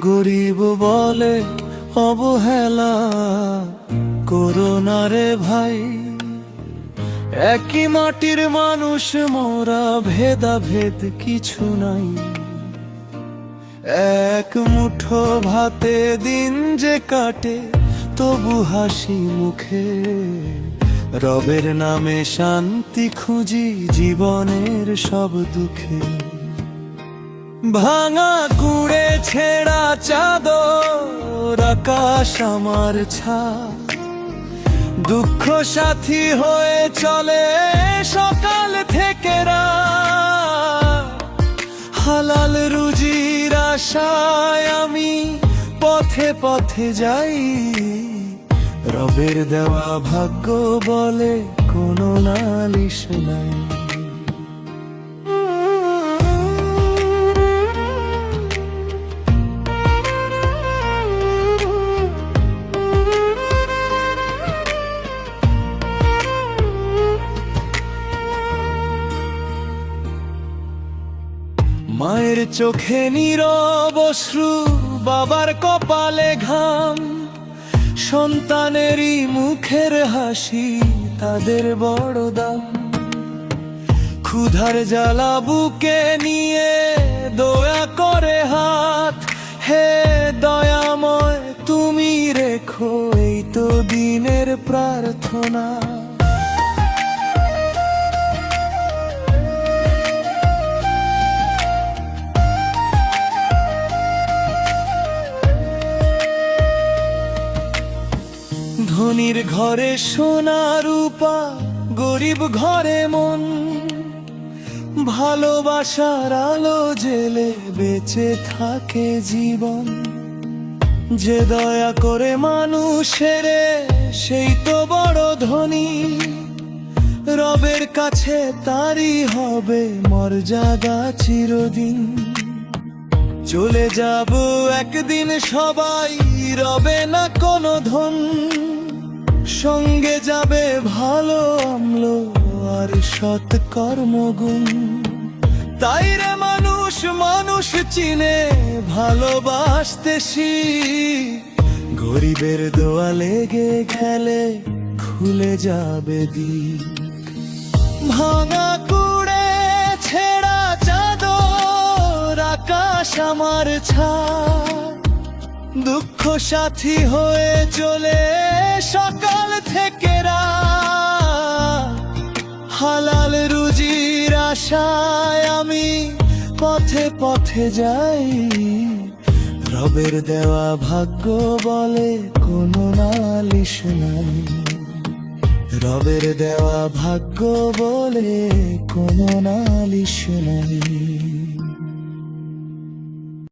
গরিব বলে অবহেলা করো না রে ভাই, একই মাটির মানুষ মোরা, ভেদাভেদ কিছু নাই। এক মুঠো ভাতে দিন যে কাটে তবু হাসি মুখে, রবের নামে শান্তি খুঁজি জীবনের সব দুঃখে। ভাঙা কুড়ে ছেঁড়া চাদর আকাশ আমার ছায়া, দুঃখ সাথী হয়ে চলে সকাল থেকে রাত। হালাল রুজির আশায় আমি পথে পথে যাই, রবের দেওয়া ভাগ্য বলে কোনো নালিশ নাই। মায়ের চোখে নীরব অশ্রু, বাবার কপালে ঘাম, সন্তানেরই মুখের হাসি তাদের বড় দাম। ক্ষুধার জ্বালা বুকে নিয়ে দয়া করে হাত, হে দয়াময় তুমি রেখো এই তো দিনের প্রার্থনা। ধনীর ঘরে সোনা রূপা, গরিব ঘরে মন, ভালোবাসার আলো জেলে বেঁচে থাকে জীবন। যে দয়া করে মানুষের সেই তো বড় ধনী, রবের কাছে তারই হবে মর্যাদা চিরদিন। চলে যাব একদিন সবাই, রবে না কোনো ধন, সঙ্গে যাবে ভালো আমল আর সৎ কর্মগুণ। তাই রে মানুষ মানুষ চিনে ভালোবাসতে শিখ, গরিবের দোয়া লেগে গেলে খুলে যাবে দিক। ভাঙা কুড়ে ছেঁড়া চাদর আকাশ আমার ছায়া, দুঃখ সাথী হয়ে চলে সকাল থেকে রাত। হালাল রুজির আশায় আমি পথে পথে যাই, রবের দেওয়া ভাগ্য বলে কোনো নালিশ নাই। রবের দেওয়া ভাগ্য বলে কোনো নালিশ নাই।